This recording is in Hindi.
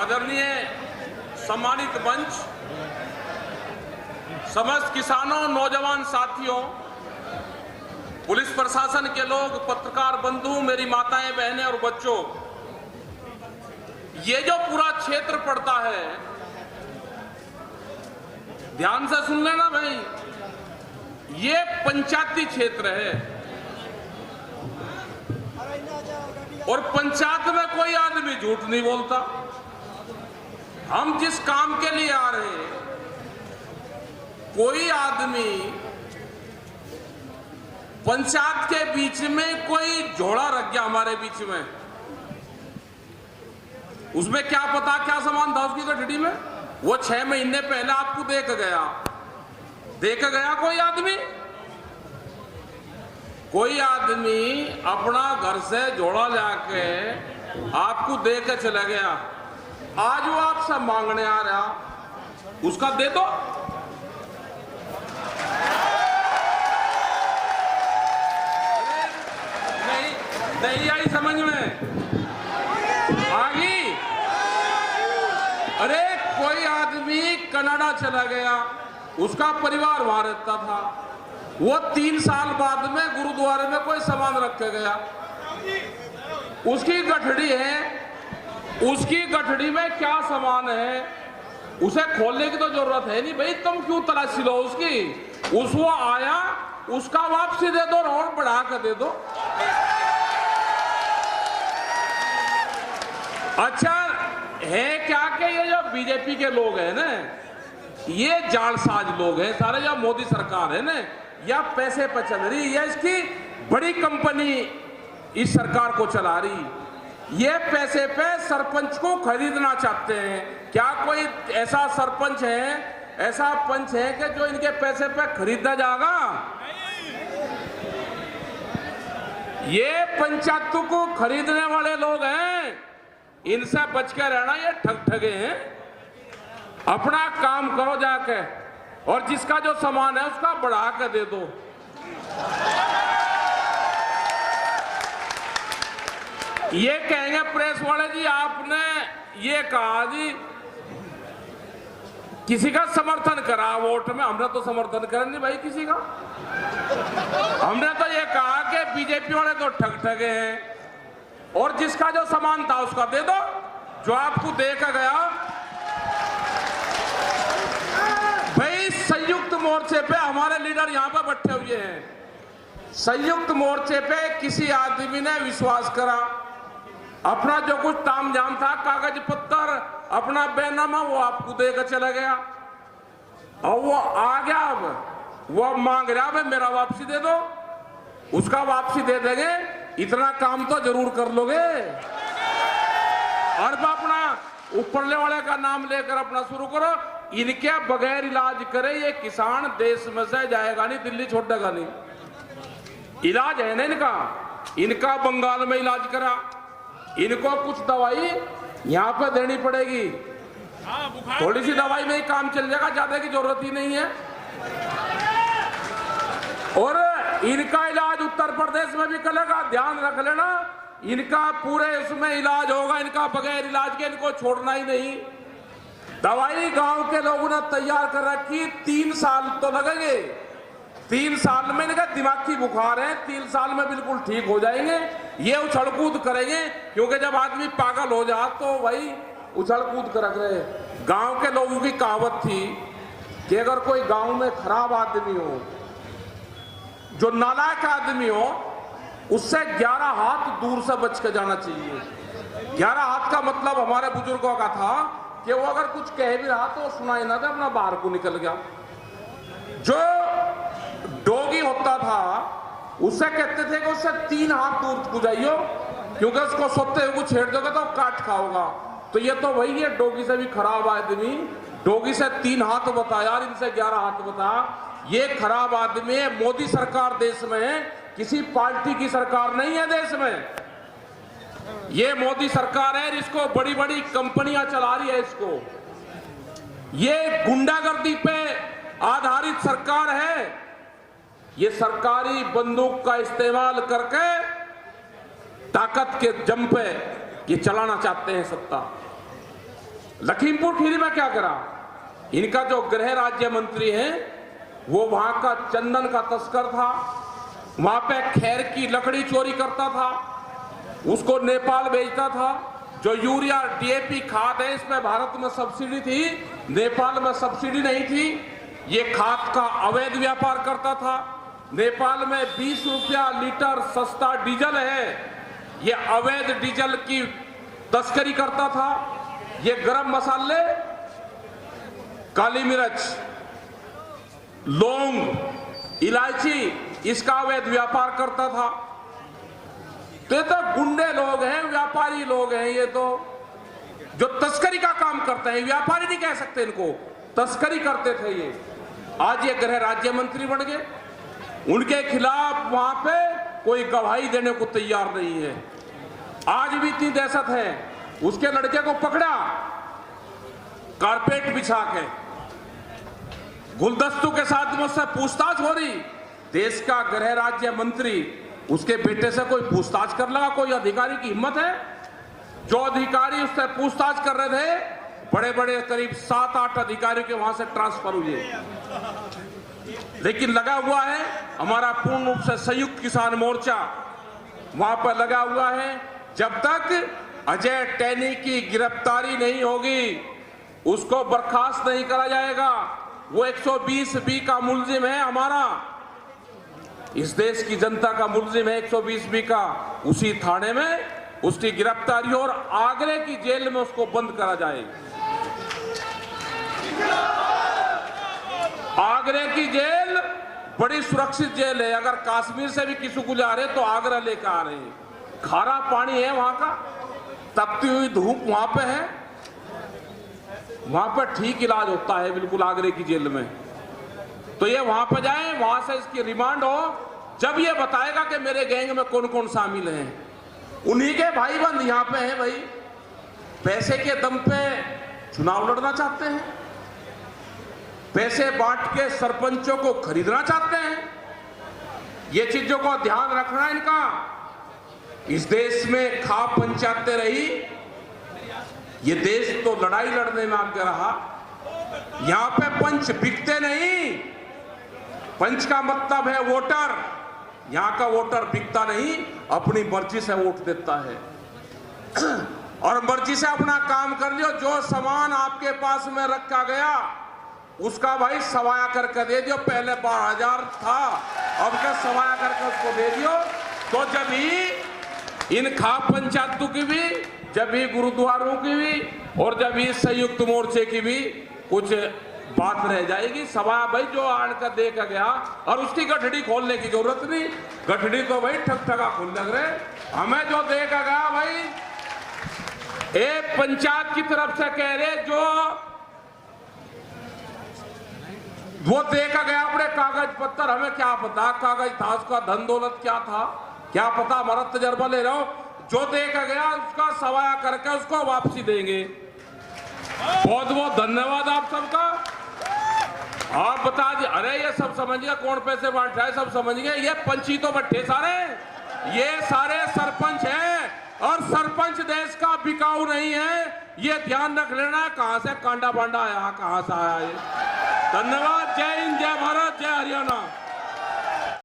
आदरणीय सम्मानित मंच, समस्त किसानों, नौजवान साथियों, पुलिस प्रशासन के लोग, पत्रकार बंधु, मेरी माताएं, बहनें और बच्चों, ये जो पूरा क्षेत्र पड़ता है, ध्यान से सुन लेना भाई, ये पंचायती क्षेत्र है और पंचायत में कोई आदमी झूठ नहीं बोलता। हम जिस काम के लिए आ रहे हैं, कोई आदमी पंचायत के बीच में कोई झोला रख गया हमारे बीच में, उसमें क्या पता क्या सामान था उसकी गठड़ी में, वो 6 महीने पहले आपको देख गया कोई आदमी अपना घर से झोला लाके आपको दे के चला गया, आज वो आपसे मांगने आ रहा, उसका दे दो। नहीं आई समझ में? आ गई? अरे कोई आदमी कनाडा चला गया, उसका परिवार वहां रहता था, वो 3 साल बाद में गुरुद्वारे में कोई सामान रख के गया, उसकी गठड़ी है, उसकी गठड़ी में क्या सामान है उसे खोलने की तो जरूरत है नहीं भाई, तुम क्यों तलाशी लो उसकी? वो आया, उसका वापसी दे दो और बढ़ा कर दे दो। अच्छा है क्या कि ये जो बीजेपी के लोग हैं ना, ये जालसाज लोग हैं सारे, जो मोदी सरकार है ना, या पैसे पर चल रही, या इसकी बड़ी कंपनी इस सरकार को चला रही, ये पैसे पे सरपंच को खरीदना चाहते हैं। क्या कोई ऐसा सरपंच है, ऐसा पंच है कि जो इनके पैसे पे खरीदा जाएगा? ये पंचायतों को खरीदने वाले लोग हैं, इनसे बच के रहना, ये ठगे हैं। अपना काम करो जाके, और जिसका जो सामान है उसका बढ़ा के दे दो। ये कहेंगे प्रेस वाले जी आपने ये कहा जी किसी का समर्थन करा वोट में, हमने तो समर्थन करा नहीं भाई किसी का, हमने तो ये कहा कि बीजेपी वाले तो ठगे हैं, और जिसका जो सामान था उसका दे दो, जो आपको दे के गया। भाई संयुक्त मोर्चे पे हमारे लीडर यहाँ पे बैठे हुए हैं, संयुक्त मोर्चे पे किसी आदमी ने विश्वास करा, अपना जो कुछ तामझाम था, कागज पत्तर, अपना बैनामा, वो आपको देकर चला गया, और वो आ गया, अब वो मांग रहा है मेरा वापसी दे दो, उसका वापसी दे देंगे, इतना काम तो जरूर कर लोगे। और अपना ऊपरले वाले का नाम लेकर अपना शुरू करो, इनके बगैर इलाज करे ये किसान देश में से जाएगा नहीं, दिल्ली छोड़ेगा नहीं। इलाज है ना इनका बंगाल में इलाज करा, इनको कुछ दवाई यहाँ पे देनी पड़ेगी, थोड़ी सी दवाई में ही काम चल जाएगा, ज्यादा की जरूरत ही नहीं है। और इनका इलाज उत्तर प्रदेश में भी करेगा, ध्यान रख लेना, इनका पूरे उसमें इलाज होगा, इनका बगैर इलाज के इनको छोड़ना ही नहीं। दवाई गांव के लोगों ने तैयार कर रखी, 3 साल तो लगेंगे, 3 साल में इनका दिमागी बुखार है, 3 साल में बिल्कुल ठीक हो जाएंगे, ये उछल कूद करेंगे, क्योंकि जब आदमी पागल हो जा तो भाई उछल कूद कर रहे। गांव के लोगों की कहावत थी कि अगर कोई गांव में खराब आदमी हो, जो नालायक आदमी हो, उससे 11 हाथ दूर से बच के जाना चाहिए। 11 हाथ का मतलब हमारे बुजुर्गों का था कि वो अगर कुछ कह भी रहा तो सुनाई ना दे, अपना बाहर को निकल गया। जो डोगी होता था उससे कहते थे कि उससे 3 हाथ दूर को जाइयो, क्योंकि उसको सोते हुए छेड़ दोगे तो काट खाओगा। तो ये तो वही है, डोगी से भी खराब आदमी, डोगी से 3 हाथ बता यार, इनसे 11 हाथ बता। ये खराब आदमी है। मोदी सरकार देश में है, किसी पार्टी की सरकार नहीं है देश में। ये मोदी सरकार है जिसको बड़ी बड़ी कंपनियां चला रही है, इसको ये गुंडागर्दी पे आधारित सरकार है। ये सरकारी बंदूक का इस्तेमाल करके ताकत के जम पे ये चलाना चाहते हैं सत्ता। लखीमपुर खीरी में क्या करा? इनका जो गृह राज्य मंत्री है वो वहां का चंदन का तस्कर था, वहां पे खैर की लकड़ी चोरी करता था, उसको नेपाल भेजता था। जो यूरिया डीएपी खाद है इसमें भारत में सब्सिडी थी, नेपाल में सब्सिडी नहीं थी। ये खाद का अवैध व्यापार करता था। नेपाल में 20 रुपया लीटर सस्ता डीजल है, ये अवैध डीजल की तस्करी करता था। ये गरम मसाले, काली मिर्च, लौंग, इलायची, इसका अवैध व्यापार करता था। तो ये तो गुंडे लोग हैं, व्यापारी लोग हैं। ये तो जो तस्करी का काम करते हैं, व्यापारी नहीं कह सकते इनको, तस्करी करते थे ये। आज ये गृह राज्य मंत्री बन गए, उनके खिलाफ वहां पे कोई गवाही देने को तैयार नहीं है। आज भी इतनी दहशत है, उसके लड़के को पकड़ा कारपेट बिछा के, गुलदस्तों के साथ मुझसे पूछताछ हो रही। देश का गृह राज्य मंत्री, उसके बेटे से कोई पूछताछ कर लगा? कोई अधिकारी की हिम्मत है? जो अधिकारी उससे पूछताछ कर रहे थे, बड़े बड़े करीब 7-8 अधिकारी के वहां से ट्रांसफर हुए। लेकिन लगा हुआ है हमारा पूर्ण रूप से संयुक्त किसान मोर्चा, वहां पर लगा हुआ है। जब तक अजय टैनी की गिरफ्तारी नहीं होगी, उसको बर्खास्त नहीं करा जाएगा। वो 120B का मुलजिम है हमारा, इस देश की जनता का मुलजिम है 120B का। उसी थाने में उसकी गिरफ्तारी और आगरे की जेल में उसको बंद करा जाए। आगरे की जेल बड़ी सुरक्षित जेल है। अगर कश्मीर से भी किसी को जा रहे तो आगरा लेकर आ रहे हैं। खारा पानी है वहां का, तपती हुई धूप वहां पे है, वहां पर ठीक इलाज होता है बिल्कुल आगरे की जेल में। तो ये वहां पर जाए, वहां से इसकी रिमांड हो। जब ये बताएगा कि मेरे गैंग में कौन कौन शामिल हैं, उन्हीं के भाई बंद यहां पे हैं। भाई पैसे के दम पे चुनाव लड़ना चाहते हैं, पैसे बांट के सरपंचों को खरीदना चाहते हैं। ये चीजों को ध्यान रखना इनका। इस देश में खा पंचायतें रही, ये देश तो लड़ाई लड़ने में आगे रहा। यहां पे पंच बिकते नहीं। पंच का मतलब है वोटर। यहां का वोटर बिकता नहीं, अपनी मर्जी से वोट देता है और मर्जी से अपना काम कर लियो। जो सामान आपके पास में रखा गया उसका भाई सवाया करके दे दियो। पहले 12,000 था, अब क्या सवाया करके उसको दे दियो। तो जब ही इन खा पंचायतों की भी, जब ही गुरुद्वारों की भी और जब ही संयुक्त मोर्चे की भी कुछ बात रह जाएगी। सवाया भाई जो आड़ कर देखा गया, और उसकी गठड़ी खोलने की जरूरत नहीं। गठड़ी तो भाई ठग ठगा खोल लग रहे। हमें जो देखा गया भाई, एक पंचायत की तरफ से कह रहे जो वो देखा गया अपने कागज पत्तर, हमें क्या पता कागज था उसका, धन दौलत क्या था, क्या पता। हमारा तजर्बा ले रहा हूं। जो देखा गया उसका सवाया करके उसको वापसी देंगे। बहुत बहुत धन्यवाद आप सबका। आप बता दिए, अरे ये सब समझ गए कौन पैसे बांट रहा है, सब समझ गए। ये पंची तो बट्टे सारे, ये सारे सरपंच हैं और सरपंच देश का बिकाऊ नहीं है। ये ध्यान रख लेना। कहां से कांडा बांडा आया, कहां से आया ये। धन्यवाद। जय हिंद, जय भारत, जय हरियाणा।